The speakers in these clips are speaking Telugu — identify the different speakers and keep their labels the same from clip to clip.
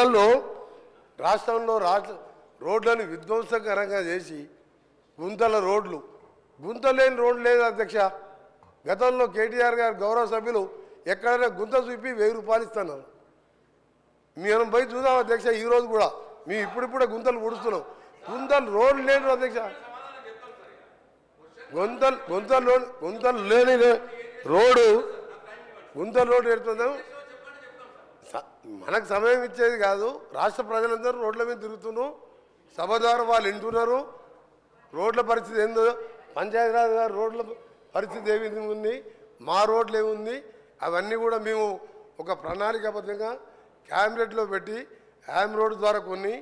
Speaker 1: గుంతల్లో రాష్ట్రంలో రోడ్లను విధ్వంసకరంగా చేసి గుంత లేని రోడ్లు లేదు అధ్యక్ష. గతంలో కేటీఆర్ గారు గౌరవ సభ్యులు ఎక్కడైనా గుంత చూపి 1000 రూపాయలు ఇస్తున్నారు. మేము పోయి చూద్దాం అధ్యక్ష. ఈరోజు కూడా మేము ఇప్పుడిప్పుడే గుంతలు పుడుస్తున్నాం. గుంతలు రోడ్లు లేని అధ్యక్ష. గుంతలు లేని గుంతలు రోడ్డు పెడుతున్నాం. మనకు సమయం ఇచ్చేది కాదు. రాష్ట్ర ప్రజలందరూ రోడ్ల మీద తిరుగుతున్నాం. సభ ద్వారా వాళ్ళు వింటున్నారు. రోడ్ల పరిస్థితి ఏందో, పంచాయతీరాజ్ గారు రోడ్ల పరిస్థితి ఏ విధంగా ఉంది, మా రోడ్లు ఏముంది, అవన్నీ కూడా మేము ఒక ప్రణాళికాబద్ధంగా క్యాబినెట్లో పెట్టి యామ్ రోడ్డు ద్వారా కొన్ని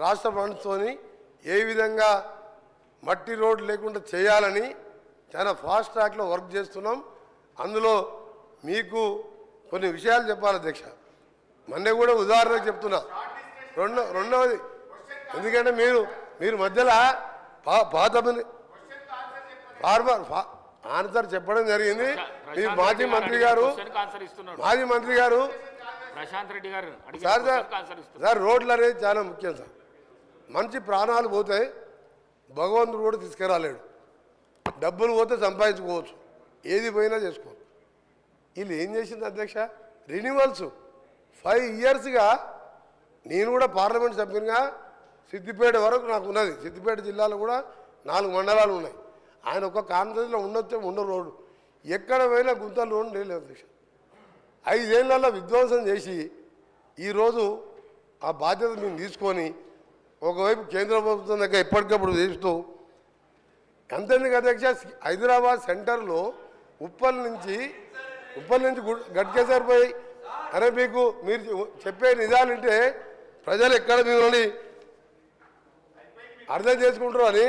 Speaker 1: రాష్ట్ర ఫండ్స్తోని ఏ విధంగా మట్టి రోడ్డు లేకుండా చేయాలని చాలా ఫాస్ట్ ట్రాక్లో వర్క్ చేస్తున్నాం. అందులో మీకు కొన్ని విషయాలు చెప్పాలి అధ్యక్ష. మొన్న కూడా ఉదాహరణకు చెప్తున్నా. రెండవది, ఎందుకంటే మీరు మధ్యలో పాత ఆన్సర్ చెప్పడం జరిగింది. మీ మాజీ మంత్రి గారు
Speaker 2: ప్రశాంత్ రెడ్డి గారు
Speaker 1: సార్ రోడ్లు అనేది చాలా ముఖ్యం సార్. మంచి ప్రాణాలు పోతే భగవంతుడు కూడా తీసుకురాలేడు. డబ్బులు పోతే సంపాదించుకోవచ్చు, ఏది పోయినా చేసుకోవచ్చు. వీళ్ళు ఏం చేసింది అధ్యక్ష, రెన్యువల్స్ 5 ఇయర్స్గా. నేను కూడా పార్లమెంట్ సభ్యునిగా సిద్దిపేట వరకు నాకు ఉన్నది. సిద్దిపేట జిల్లాలో కూడా 4 మండలాలు ఉన్నాయి. ఆయన ఒక కాన్ఫరెన్స్లో ఉండ రోడ్డు ఎక్కడ పోయినా గుంతలు రోడ్డు లేదు అధ్యక్ష. 5 ఏళ్లలో విధ్వంసం చేసి ఈరోజు ఆ బాధ్యత మేము తీసుకొని ఒకవైపు కేంద్ర ప్రభుత్వం దగ్గర ఎప్పటికప్పుడు చేస్తూ ఎంతెందుకు అధ్యక్ష, హైదరాబాద్ సెంటర్లో ఉప్పల్ నుంచి గట్కేసర్ పోయి, అరే మీకు మీరు చెప్పే నిజాలంటే ప్రజలు ఎక్కడ మిమ్మల్ని అర్థం చేసుకుంటారు అని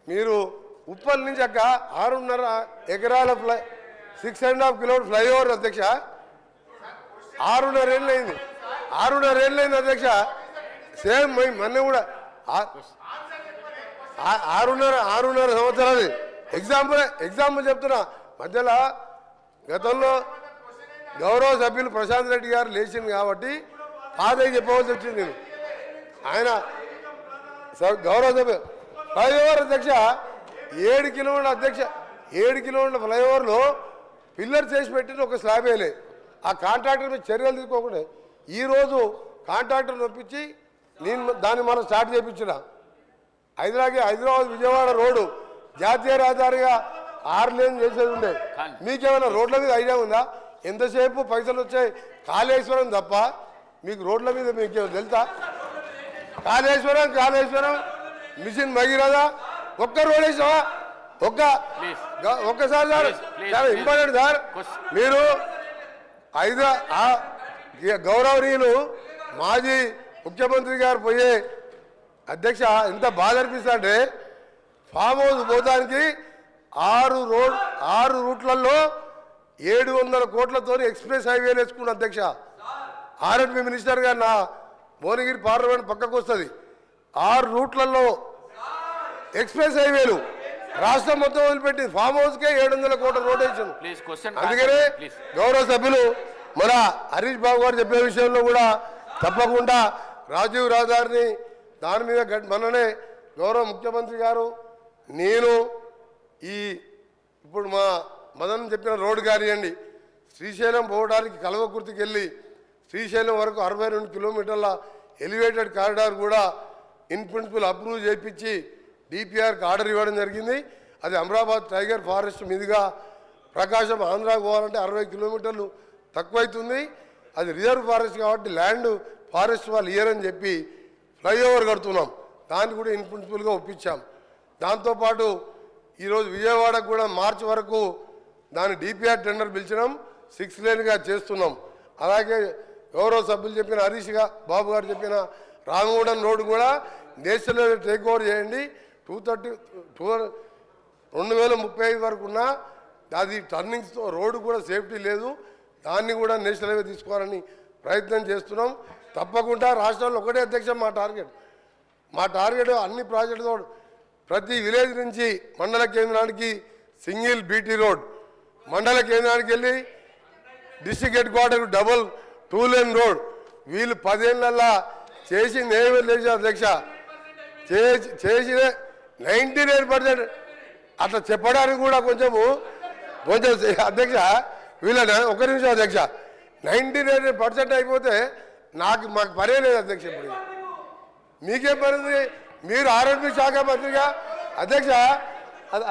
Speaker 1: మీరు ఉప్పల్ నుంచి అక్క 6.5 ఎకరాల 6.5 కిలోమీటర్ ఫ్లైఓవర్ అధ్యక్ష. 6.5 ఏళ్ళు అయింది. 6.5 ఏళ్ళు అయింది అధ్యక్ష. సేమ్ మొన్న కూడా 6.5 సంవత్సరాలు. ఎగ్జాంపుల్ చెప్తున్నా. మధ్యలో గతంలో గౌరవ సభ్యులు ప్రశాంత్ రెడ్డి గారు లేచింది కాబట్టి పాదయ్య చెప్పవలసి వచ్చింది. నేను ఆయన గౌరవ సభ్యులు ఫ్లైఓవర్ అధ్యక్ష 7 కిలోమీటర్ల అధ్యక్ష 7 కిలోమీటర్ల ఫ్లైఓవర్లో పిల్లర్ చేసి పెట్టిన ఒక స్లాబ్ వేయలే. ఆ కాంట్రాక్టర్ మీద చర్యలు తీసుకోకుండా ఈరోజు కాంట్రాక్టర్ నొప్పించి నేను దాన్ని మనం స్టార్ట్ చేయించిన. హైదరాబాద్ విజయవాడ రోడ్డు జాతీయ రహదారిగా 6 లేన్ చేసేది ఉండే. మీకేమైనా రోడ్ల మీద ఐడియా ఉందా? ఎంతసేపు పైసలు వచ్చాయి కాళేశ్వరం తప్ప మీకు రోడ్ల మీద మీకేమో తెలుసా? కాళేశ్వరం మిషన్ భగీరథ ఒక్క రోడ్ వేసావా? ఒక్కసారి సార్, చాలా ఇంపార్టెంట్ సార్. మీరు గౌరవనీయులు మాజీ ముఖ్యమంత్రి గారు పోయే అధ్యక్ష ఎంత బాధ అనిపిస్తా అంటే, ఫామ్ హౌస్ పోతానికి 6 రూట్లలో 700 కోట్లతో ఎక్స్ప్రెస్ హైవేలు వేసుకున్న అధ్యక్ష. ఆర్ఎండ్బి మినిస్టర్ గారు నా భువనగిరి పార్లమెంట్ పక్కకు వస్తుంది. 6 రూట్లలో ఎక్స్ప్రెస్ హైవేలు రాష్ట్రం మొత్తం వదిలిపెట్టి ఫామ్ హౌస్కే 700 కోట్ల రోడ్ వేసాను. అందుకనే గౌరవ సభ్యులు మన హరీష్ బాబు గారు చెప్పే విషయంలో కూడా తప్పకుండా రాజీవ్ రహదారిని దాని మీద మననే గౌరవ ముఖ్యమంత్రి గారు నేను ఇప్పుడు మా మదన్ చెప్పిన రోడ్డు కానివ్వండి, శ్రీశైలం పోవడానికి కల్వకుర్తికి వెళ్ళి శ్రీశైలం వరకు 62 కిలోమీటర్ల ఎలివేటెడ్ కారిడార్ కూడా ఇన్ ప్రిన్సిపల్ అప్రూవ్ చేయించి డిపిఆర్కి ఆర్డర్ ఇవ్వడం జరిగింది. అది అమరాబాద్ టైగర్ ఫారెస్ట్ మీదుగా ప్రకాశం ఆంధ్రాకు పోవాలంటే 60 కిలోమీటర్లు తక్కువైతుంది. అది రిజర్వ్ ఫారెస్ట్ కాబట్టి ల్యాండ్ ఫారెస్ట్ వాళ్ళు ఇయ్యరని చెప్పి ఫ్లైఓవర్ కడుతున్నాం. దాన్ని కూడా ఇన్ ప్రిన్సిపల్గా ఒప్పించాం. దాంతోపాటు ఈరోజు విజయవాడకు కూడా మార్చి వరకు దాని డిపిఆర్ టెండర్ పిలిచినాం. 6 లేన్గా చేస్తున్నాం. అలాగే గౌరవ సభ్యులు చెప్పిన హరీష్ బాబు గారు చెప్పిన రామగూడెం రోడ్డు కూడా నేషనల్ టేక్ ఓవర్ చేయండి. 2035 వరకు ఉన్న అది టర్నింగ్స్తో రోడ్డు కూడా సేఫ్టీ లేదు. దాన్ని కూడా నేషనల్ హైవే తీసుకోవాలని ప్రయత్నం చేస్తున్నాం. తప్పకుండా రాష్ట్రంలో ఒకటే అధ్యక్ష మా టార్గెట్ అన్ని ప్రాజెక్టుతో ప్రతి విలేజ్ నుంచి మండల కేంద్రానికి సింగిల్ బీటీ రోడ్, మండల కేంద్రానికి వెళ్ళి district head quarter double 2 lane road, వీళ్ళు 10 ఏళ్ళల్లా చేసింది ఏమీ లేదు అధ్యక్ష. చేసిన 99% అట్లా చెప్పడానికి కూడా కొంచెం అధ్యక్ష వీళ్ళని ఒక నిమిషం అధ్యక్ష 99% అయిపోతే మాకు పనే లేదు అధ్యక్ష. ఇప్పుడు మీకేం పని ఉంది? మీరు ఆర్ఎండ్బి శాఖ మంత్రిగా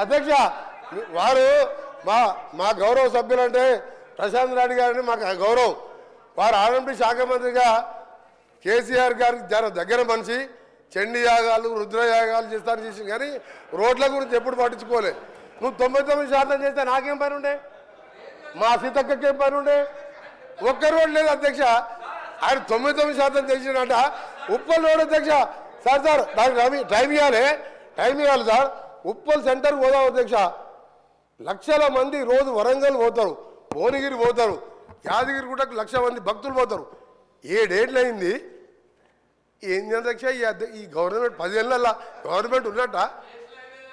Speaker 1: అధ్యక్ష వారు మా గౌరవ సభ్యులంటే ప్రశాంత్ రెడ్డి గారిని మాకు గౌరవం. వారు ఆర్ఎండ్బి శాఖ మంత్రిగా కేసీఆర్ గారికి దగ్గర మనిషి. చండీ యాగాలు రుద్రయాగాలు చేసి కానీ రోడ్ల గురించి ఎప్పుడు పట్టించుకోలే. నువ్వు 99% చేస్తే నాకేం పని ఉండే? మా సీతక్కకేం పని ఉండే? ఒక్క రోడ్ లేదు అధ్యక్ష. ఆయన 99% చేసినట ఉప్పల్ రోడ్ అధ్యక్ష. సార్ దానికి టైం ఇవ్వాలి సార్. ఉప్పల్ సెంటర్ పోదాం అధ్యక్ష. లక్షల మంది రోజు వరంగల్ పోతారు, భువనగిరి పోతారు, యాదగిరి గుట్టకు 1,00,000 మంది భక్తులు పోతారు. 7 ఏళ్ళు అయింది. ఏంది అధ్యక్ష ఈ గవర్నమెంట్ 10 ఏళ్ళ గవర్నమెంట్ ఉన్నట్ట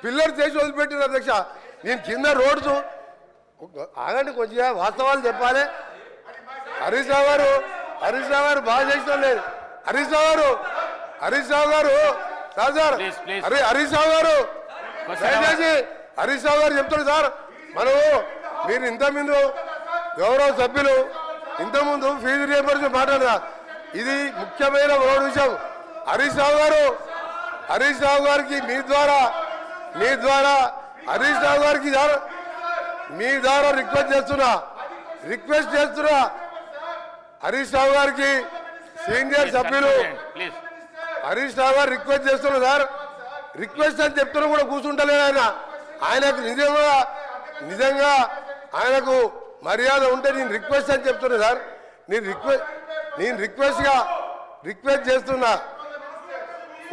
Speaker 1: పిల్లలు చేసి వదిలిపెట్టిన అధ్యక్ష. నేను కింద రోడ్స్ ఆగండి కొంచెం వాస్తవాలు చెప్పాలి. హరీష్ రావు గారు బాగా చేసిన లేదు. హరీష్ రావు గారు సార్ హరీష్ రావు గారు దయచేసి హరీష్ రావు గారు చెప్తారు సార్. మీరు ఇంతకుముందు గౌరవ సభ్యులు ఇంతకుముందు ఫీజు రియంబర్స్మెంట్ మాట్లాడరా. ఇది ముఖ్యమైన రోడ్ విషయం. హరీష్ రావు గారికి మీ ద్వారా హరీష్ రావు గారికి మీ ద్వారా రిక్వెస్ట్ చేస్తున్నా హరీష్ రావు గారికి సీనియర్ సభ్యులు హరీష్ రావు గారు రిక్వెస్ట్ చేస్తున్నారు సార్. రిక్వెస్ట్ అని చెప్తున్నా కూడా కూర్చుంటలేదు ఆయనకు నిజంగా ఆయనకు మర్యాద ఉంటే నేను రిక్వెస్ట్ అని చెప్తున్నా సార్. నేను రిక్వెస్ట్ చేస్తున్నా.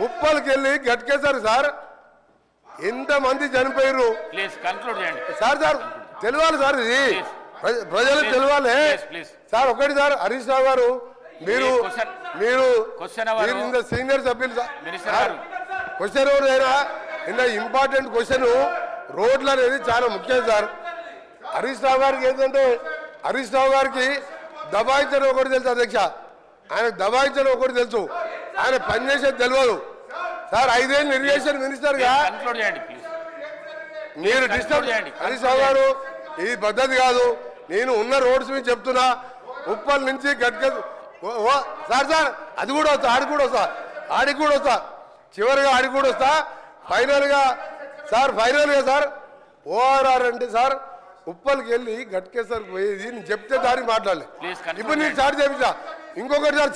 Speaker 1: ఉప్పల్కి వెళ్ళి గట్కేశారు సార్. ఎంతమంది చనిపోయారు సార్ తెలియాలి సార్. ఇది ప్రజలకు తెలియాలి సార్. ఒకటి సార్ హరీష్ రావు గారు మీరు సీనియర్ సభ్యులు సార్. క్వశ్చన్ ఎవరైనా ఇంత ఇంపార్టెంట్ క్వశ్చన్ రోడ్లు అనేది చాలా ముఖ్యం సార్. హరీష్ రావు గారికి ఏంటంటే హరీష్ రావు గారికి దబాయించడం ఒకటి తెలుసు అధ్యక్ష. ఆయన దబాయించడం ఒకటి తెలుసు, ఆయన పనిచేసేది తెలియదు సార్. 5 ఏళ్ళు ఇరిగేషన్ మినిస్టర్గా మీరు డిస్టర్బ్ హరీష్ రావు గారు ఇది పద్ధతి కాదు. నేను ఉన్న రోడ్స్ మీద చెప్తున్నా. ఉప్పల్ నుంచి సార్ అది కూడా వస్తా, ఆడికి కూడా వస్తా చివరిగా ఆడికి కూడా వస్తా. ఫైనల్గా సార్ ఓఆర్ఆర్ అంటే సార్ ఉప్పల్కి వెళ్ళి గట్కేసరికి పోయేది నేను చెప్తే దానికి మాట్లాడలే. ఇప్పుడు నేను స్టార్ట్ చేయించా. ఇంకొకటి సార్